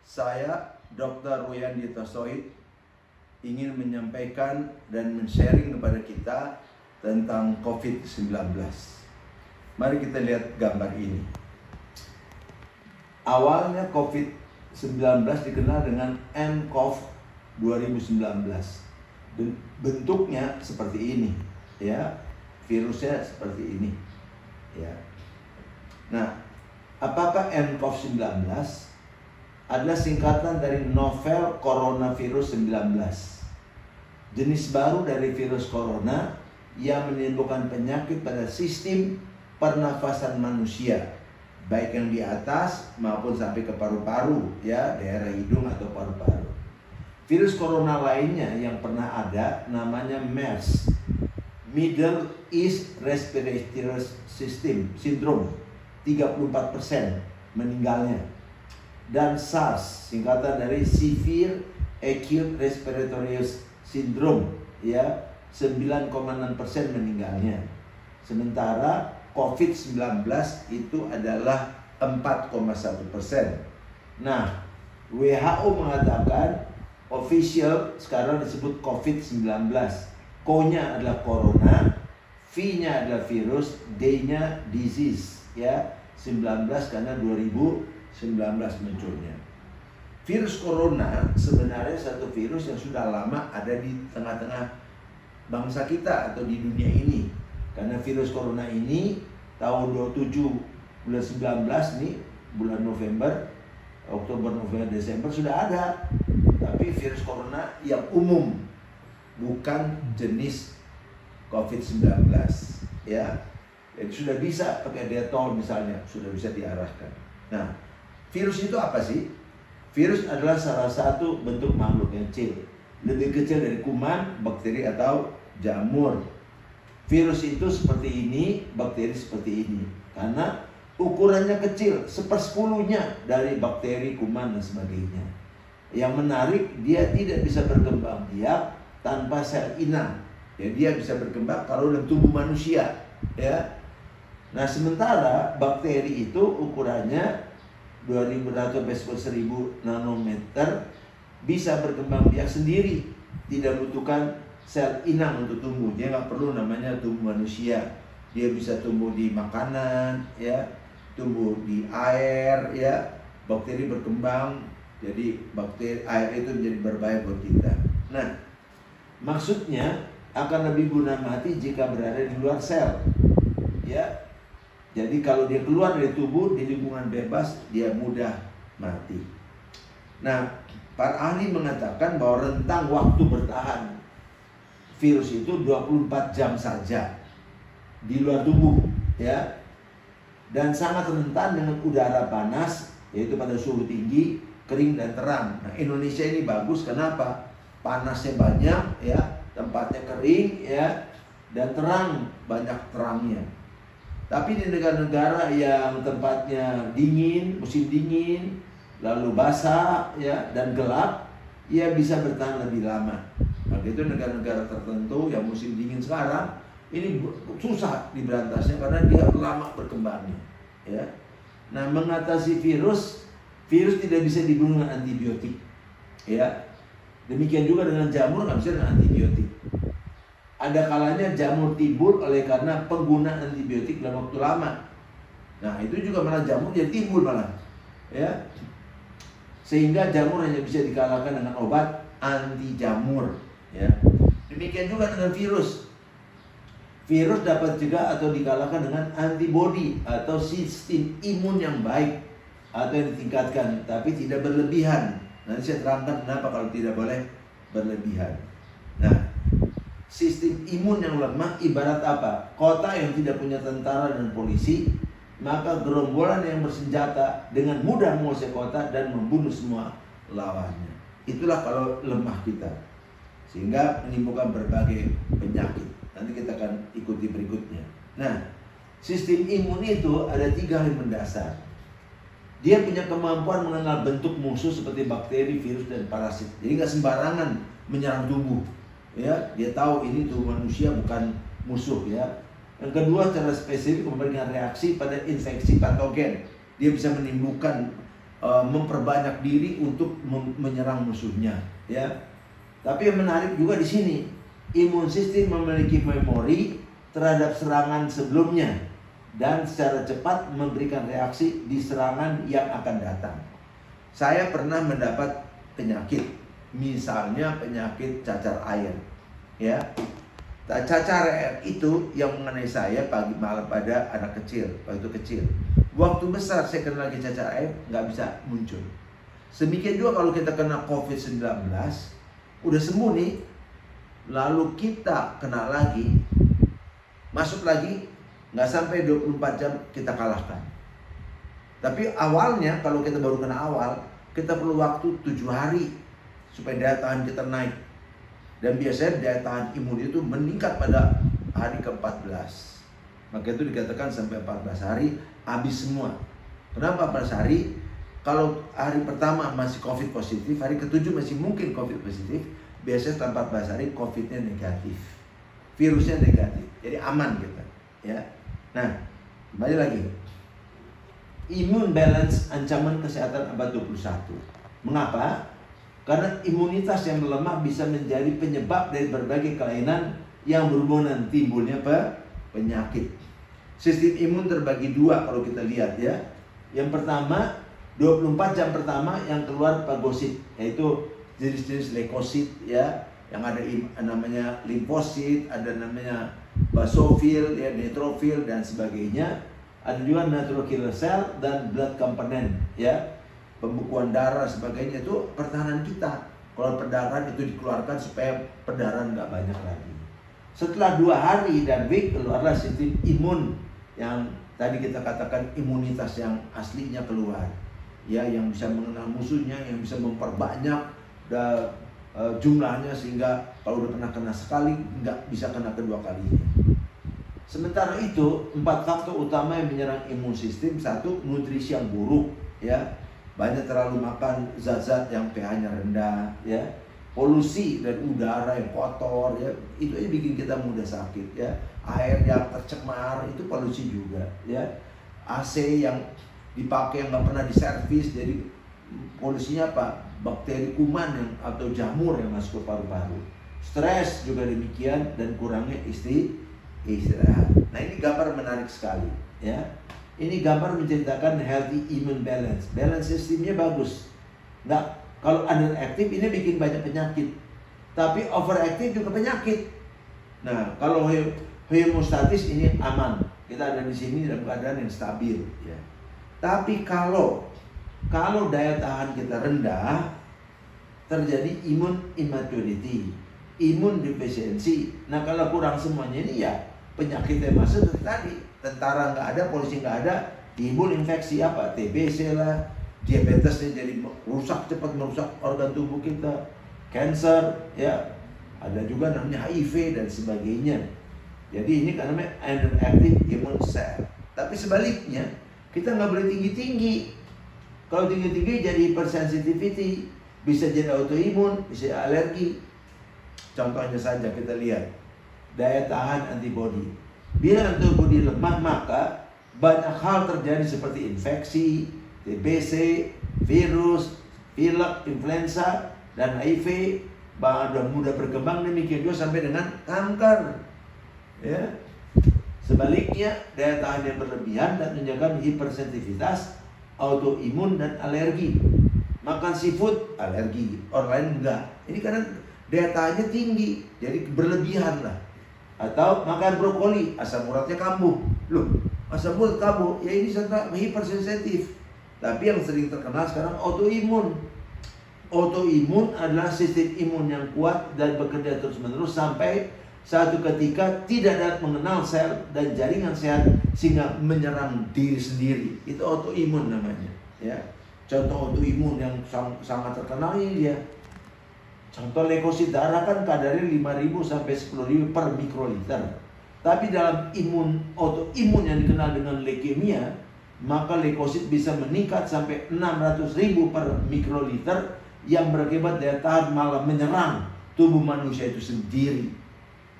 Saya, Dr. Wiyandi Tosoid, ingin menyampaikan dan men-sharing kepada kita tentang COVID-19. Mari kita lihat gambar ini. Awalnya COVID-19 dikenal dengan nCoV 2019. Bentuknya seperti ini, ya. Virusnya seperti ini, ya. Nah, apakah nCoV 19? Adalah singkatan dari novel coronavirus 19, jenis baru dari virus corona yang menimbulkan penyakit pada sistem pernafasan manusia, baik yang di atas maupun sampai ke paru-paru, ya, daerah hidung atau paru-paru. Virus corona lainnya yang pernah ada namanya MERS, Middle East Respiratory System Syndrome, 34% meninggalnya. Dan SARS, singkatan dari Severe Acute Respiratory Syndrome, ya, 9,6% meninggalnya. Sementara COVID-19 itu adalah 4,1%. Nah, WHO mengatakan official sekarang disebut COVID-19. Co-nya adalah corona, V-nya adalah virus, D-nya disease, ya. 19 karena 2019 munculnya. Virus corona sebenarnya satu virus yang sudah lama ada di tengah-tengah bangsa kita atau di dunia ini. Karena virus corona ini tahun 27 bulan 19 nih, bulan November, Oktober, November, Desember sudah ada. Tapi virus corona yang umum, bukan jenis COVID-19, ya. Jadi sudah bisa pakai Dettol misalnya, sudah bisa diarahkan. Nah, virus itu apa sih? Virus adalah salah satu bentuk makhluk yang kecil, lebih kecil dari kuman, bakteri atau jamur. Virus itu seperti ini, bakteri seperti ini. Karena ukurannya kecil, 1/10-nya dari bakteri, kuman, dan sebagainya. Yang menarik, dia tidak bisa berkembang biak tanpa sel inang. Ya, dia bisa berkembang kalau dalam tubuh manusia, ya. Nah, sementara bakteri itu ukurannya 2000 sampai 1000 nanometer, bisa berkembang biak sendiri, tidak membutuhkan sel inang untuk tumbuh. Dia nggak perlu namanya tubuh manusia. Dia bisa tumbuh di makanan, ya, tumbuh di air, ya. Bakteri berkembang, jadi bakteri air itu menjadi berbahaya buat kita. Nah, maksudnya akan lebih guna mati jika berada di luar sel, ya. Jadi kalau dia keluar dari tubuh di lingkungan bebas, dia mudah mati. Nah, para ahli mengatakan bahwa rentang waktu bertahan virus itu 24 jam saja di luar tubuh, ya. Dan sangat rentan dengan udara panas, yaitu pada suhu tinggi, kering dan terang. Nah, Indonesia ini bagus, kenapa? Panasnya banyak, ya, tempatnya kering, ya, dan terang, banyak terangnya. Tapi di negara-negara yang tempatnya dingin, musim dingin, lalu basah, ya, dan gelap, ia bisa bertahan lebih lama. Maka itu negara-negara tertentu yang musim dingin sekarang ini susah diberantasnya karena dia lama berkembangnya, ya. Nah, mengatasi virus tidak bisa dibunuh dengan antibiotik, ya. Demikian juga dengan jamur, nggak bisa dengan antibiotik. Ada kalanya jamur timbul oleh karena penggunaan antibiotik dalam waktu lama. Nah, itu juga malah jamur jadi timbul malah, ya. Sehingga jamur hanya bisa dikalahkan dengan obat anti jamur, ya. Demikian juga dengan virus. Virus dapat juga atau dikalahkan dengan antibodi atau sistem imun yang baik atau yang ditingkatkan, tapi tidak berlebihan. Nanti saya terangkan kenapa kalau tidak boleh berlebihan. Nah, sistem imun yang lemah ibarat apa? Kota yang tidak punya tentara dan polisi, maka gerombolan yang bersenjata dengan mudah menguasai kota dan membunuh semua lawannya. Itulah kalau lemah kita, sehingga menimbulkan berbagai penyakit. Nanti kita akan ikuti berikutnya. Nah, sistem imun itu ada 3 hal mendasar. Dia punya kemampuan mengenal bentuk musuh seperti bakteri, virus, dan parasit. Jadi nggak sembarangan menyerang tubuh, ya. Dia tahu ini tubuh manusia bukan musuh, ya. Yang kedua, secara spesifik memberikan reaksi pada infeksi patogen. Dia bisa menimbulkan memperbanyak diri untuk menyerang musuhnya, ya. Tapi yang menarik juga di sini, imun sistem memiliki memori terhadap serangan sebelumnya dan secara cepat memberikan reaksi di serangan yang akan datang. Saya pernah mendapat penyakit, misalnya penyakit cacar air, ya. Cacar air itu yang mengenai saya pagi malam pada anak kecil, waktu kecil. Waktu besar saya kena lagi cacar air, nggak bisa muncul. Semikian juga kalau kita kena COVID-19, udah sembuh nih, lalu kita kena lagi, masuk lagi, nggak sampai 24 jam kita kalahkan. Tapi awalnya kalau kita baru kena awal, kita perlu waktu 7 hari supaya daya tahan kita naik. Dan biasanya daya tahan imun itu meningkat pada hari ke-14. Maka itu dikatakan sampai 14 hari habis semua. Kenapa 14 hari? Kalau hari pertama masih COVID positif, hari ke-7 masih mungkin COVID positif, biasanya 14 hari COVID-nya negatif, virusnya negatif, jadi aman kita, ya. Nah, kembali lagi, imun balance ancaman kesehatan abad 21. Mengapa? Karena imunitas yang melemah bisa menjadi penyebab dari berbagai kelainan yang berhubungan timbulnya penyakit. Sistem imun terbagi dua kalau kita lihat, ya. Yang pertama, 24 jam pertama yang keluar fagosit, yaitu jenis-jenis leukosit, ya, yang ada namanya limfosit, ada namanya basofil, ya, neutrofil dan sebagainya. Ada juga natural killer cell dan blood component, ya. Pembekuan darah sebagainya itu pertahanan kita. Kalau perdarahan itu dikeluarkan supaya perdarahan nggak banyak lagi. Setelah 2 hari dan week keluarlah sistem imun yang tadi kita katakan imunitas yang aslinya keluar, ya, yang bisa mengenal musuhnya, yang bisa memperbanyak jumlahnya sehingga kalau udah pernah kena sekali nggak bisa kena kedua kalinya. Sementara itu 4 faktor utama yang menyerang imun sistem. 1, nutrisi yang buruk, ya. Banyak terlalu makan zat-zat yang pH-nya rendah, ya. Polusi dan udara yang kotor, ya. Itu aja bikin kita mudah sakit, ya. Air yang tercemar itu polusi juga, ya. AC yang dipakai yang nggak pernah diservis, jadi polusinya apa? Bakteri kuman atau jamur yang masuk ke paru-paru. Stres juga demikian dan kurangnya istirahat. Nah, ini gambar menarik sekali, ya. Ini gambar menceritakan healthy immune balance. Balance sistemnya bagus. Nggak, kalau underactive ini bikin banyak penyakit. Tapi overactive juga penyakit. Nah, kalau homeostatis ini aman. Kita ada di sini dalam keadaan yang stabil, ya. Tapi kalau daya tahan kita rendah, terjadi immune immaturity, immune deficiency. Nah, kalau kurang semuanya ini, ya penyakitnya masuk tadi. Tentara nggak ada, polisi nggak ada, timbul infeksi apa? TBC lah, diabetesnya jadi cepat merusak organ tubuh kita, cancer, ya. Ada juga namanya HIV dan sebagainya. Jadi ini karena underactive immune cell. Tapi sebaliknya, kita nggak boleh tinggi-tinggi. Kalau tinggi-tinggi jadi hypersensitivity, bisa jadi autoimun, bisa alergi. Contohnya saja kita lihat daya tahan antibodi. Bila antibodi lemah, maka banyak hal terjadi seperti infeksi, TBC, virus, pilek, influenza, dan HIV mudah berkembang, demikian juga sampai dengan kanker, ya. Sebaliknya, daya tahan yang berlebihan dan menyebabkan hipersensitivitas, autoimun dan alergi. Makan seafood, alergi, orang lain enggak. Ini karena daya tahannya tinggi, jadi berlebihan lah. Atau makan brokoli, asam uratnya kambuh. Loh, asam urat kambuh, ya ini hipersensitif. Tapi yang sering terkenal sekarang autoimun. Autoimun adalah sistem imun yang kuat dan bekerja terus-menerus sampai satu ketika tidak dapat mengenal sel dan jaringan sehat sehingga menyerang diri sendiri. Itu autoimun namanya, ya. Contoh autoimun yang sangat terkenal ini dia. Contoh leukosit darah kan kadarnya 5.000 sampai 10.000 per mikroliter. Tapi dalam autoimun yang dikenal dengan leukemia, maka leukosit bisa meningkat sampai 600.000 per mikroliter yang berakibat daya tahan malah menyerang tubuh manusia itu sendiri.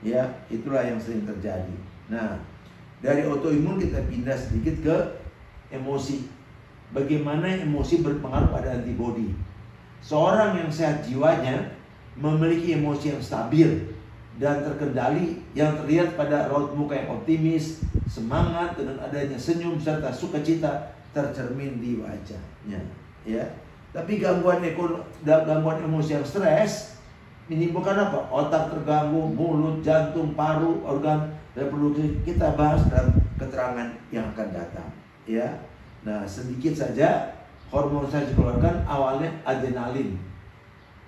Ya, itulah yang sering terjadi. Nah, dari autoimun kita pindah sedikit ke emosi. bagaimana emosi berpengaruh pada antibodi. Seorang yang sehat jiwanya memiliki emosi yang stabil dan terkendali, yang terlihat pada raut muka yang optimis, semangat, dengan adanya senyum serta sukacita tercermin di wajahnya. Ya, tapi gangguan emosi yang stres menimbulkan apa? Otak terganggu, mulut, jantung, paru, organ reproduksi. Kita bahas dalam keterangan yang akan datang. Ya, nah sedikit saja hormon saya dikeluarkan awalnya adrenalin.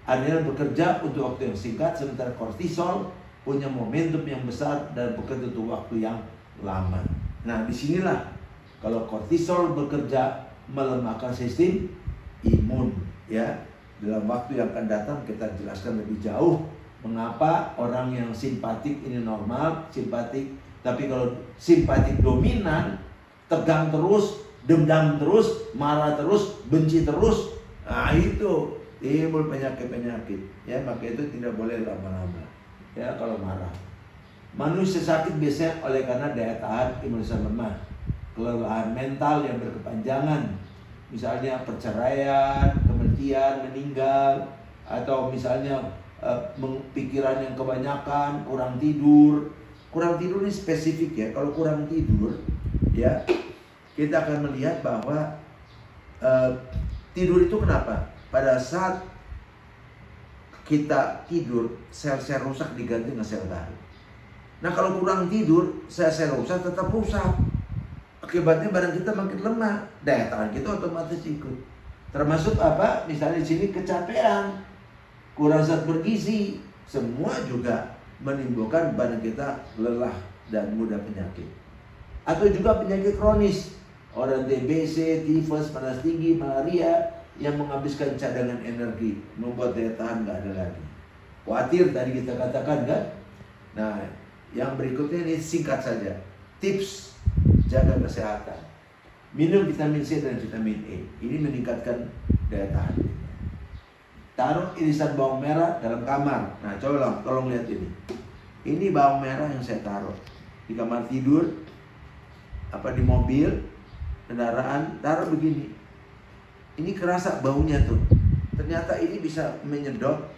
Adrenalin bekerja untuk waktu yang singkat, sementara kortisol punya momentum yang besar dan bekerja untuk waktu yang lama. Nah, disinilah kalau kortisol bekerja melemahkan sistem imun, ya. Dalam waktu yang akan datang kita jelaskan lebih jauh mengapa orang yang simpatik ini normal, simpatik. Tapi kalau simpatik dominan, tegang terus, dendam terus, marah terus, benci terus, nah itu timbul penyakit-penyakit. Ya, maka itu tidak boleh lama-lama. Ya, kalau marah. Manusia sakit biasanya oleh karena daya tahan imunitas lemah, kelelahan mental yang berkepanjangan, misalnya perceraian, kematian, meninggal, atau misalnya pikiran yang kebanyakan, kurang tidur. Kurang tidur ini spesifik ya. Kalau kurang tidur, ya kita akan melihat bahwa tidur itu kenapa? Pada saat kita tidur, sel-sel rusak diganti dengan sel baru. Nah, kalau kurang tidur, sel-sel rusak tetap rusak. Akibatnya badan kita makin lemah, daya tahan kita otomatis ikut. Termasuk apa? Misalnya di sini kecapean, kurang zat bergizi, semua juga menimbulkan badan kita lelah dan mudah penyakit. Atau juga penyakit kronis, orang TBC, tifus, panas tinggi, malaria, yang menghabiskan cadangan energi, membuat daya tahan nggak ada lagi. Khawatir tadi kita katakan kan. Nah, yang berikutnya ini singkat saja. Tips jaga kesehatan. Minum vitamin C dan vitamin E. Ini meningkatkan daya tahan. Taruh irisan bawang merah dalam kamar. Nah, coba tolong lihat ini. Ini bawang merah yang saya taruh di kamar tidur, di mobil, kendaraan, taruh begini. Ini kerasa baunya tuh. Ternyata ini bisa menyedot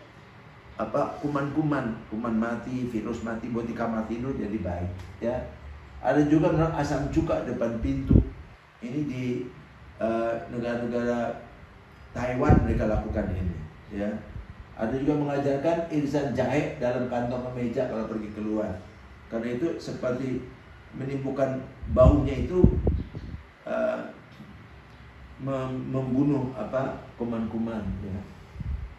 kuman-kuman mati, virus mati buat di kamar tidur jadi baik. Ya, ada juga asam cuka depan pintu. Ini di negara-negara Taiwan mereka lakukan ini. Ya, ada juga mengajarkan irisan jahe dalam kantong kemeja kalau pergi keluar. Karena itu seperti menimbulkan baunya itu membunuh kuman-kuman, ya.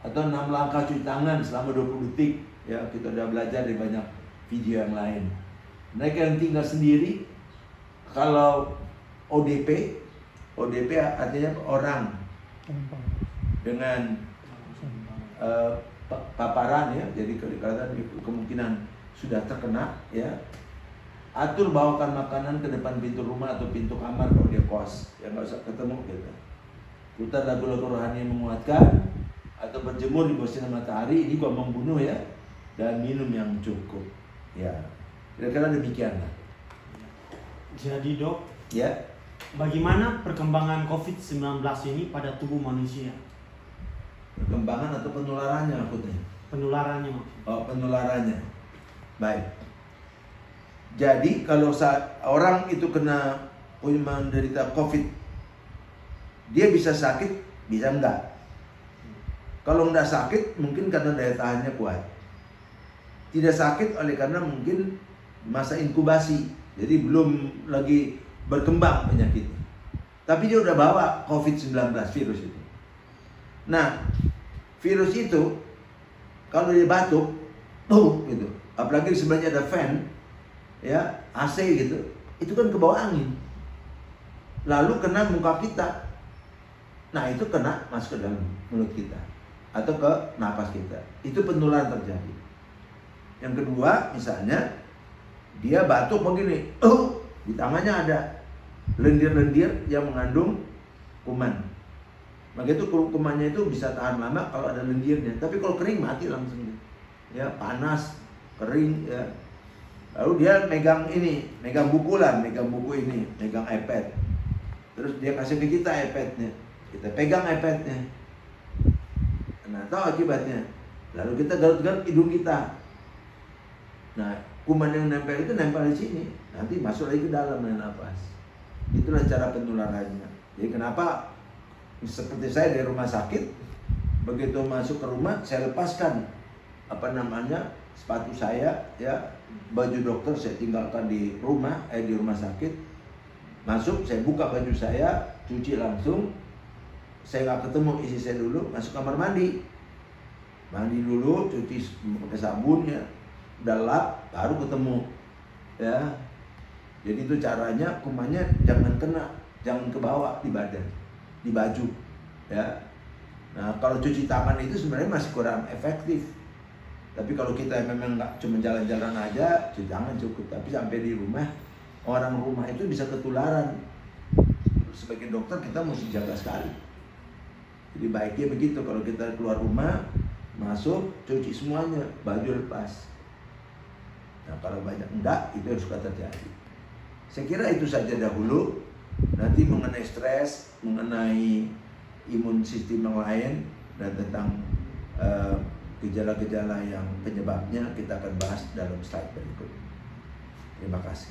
Atau 6 langkah cuci tangan selama 20 detik, ya, kita udah belajar di banyak video yang lain. Mereka yang tinggal sendiri, kalau ODP artinya orang dengan paparan, ya, jadi kemungkinan sudah terkena, ya. Atur bawakan makanan ke depan pintu rumah atau pintu kamar kalau dia kos, ya nggak usah ketemu gitu. Putar lagu-lagu rohani yang menguatkan atau berjemur di bawah sinar matahari, ini gua membunuh, ya. Dan minum yang cukup, ya. Kira-kira demikianlah. Jadi dok, ya, bagaimana perkembangan COVID-19 ini pada tubuh manusia? Perkembangan atau penularannya maksudnya? Penularannya. Oh, penularannya. Baik. Jadi kalau saat orang itu menderita COVID, dia bisa sakit, bisa enggak. Kalau enggak sakit, mungkin karena daya tahannya kuat. Tidak sakit oleh karena mungkin masa inkubasi, jadi belum lagi berkembang penyakitnya. Tapi dia udah bawa COVID-19 virus itu. Nah, virus itu kalau dia batuk, gitu. Apalagi di sebelahnya ada fan, ya, AC gitu, itu kan ke bawah angin, lalu kena muka kita. Nah, itu kena masuk ke dalam mulut kita atau ke napas kita. Itu penularan terjadi. Yang kedua, misalnya dia batuk begini, di tangannya ada lendir-lendir yang mengandung kuman. Maka itu kumannya itu bisa tahan lama kalau ada lendirnya. Tapi kalau kering mati langsung. Ya, panas, kering, ya. Lalu dia megang buku ini, megang iPad. Terus dia kasih ke kita iPad-nya, kita pegang iPad-nya. Nah, tahu akibatnya? Lalu kita garut-garut hidung kita. Nah, kuman yang nempel itu nempel di sini, nanti masuk lagi ke dalam dengan nafas. Itulah cara penularannya. Jadi kenapa seperti saya di rumah sakit, begitu masuk ke rumah saya lepaskan sepatu saya, ya, baju dokter saya tinggalkan di rumah sakit. Masuk, saya buka baju saya, cuci langsung. Saya nggak ketemu isi saya dulu, masuk kamar mandi. Mandi dulu, cuci pakai sabun, ya, udah lap, baru ketemu, ya. Jadi itu caranya, kumannya jangan ke bawah di badan, di baju, ya. Nah, kalau cuci tangan itu sebenarnya masih kurang efektif. Tapi kalau kita memang nggak cuma jalan-jalan aja, cuci tangan cukup. Tapi sampai di rumah, orang rumah itu bisa ketularan. Sebagai dokter kita mesti jaga sekali. Jadi baiknya begitu, kalau kita keluar rumah, masuk, cuci semuanya, baju lepas. Nah, kalau banyak enggak, itu yang suka terjadi. Saya kira itu saja dahulu. Nanti mengenai stres, mengenai imun sistem yang lain, dan tentang gejala-gejala yang penyebabnya kita akan bahas dalam slide berikut. Terima kasih.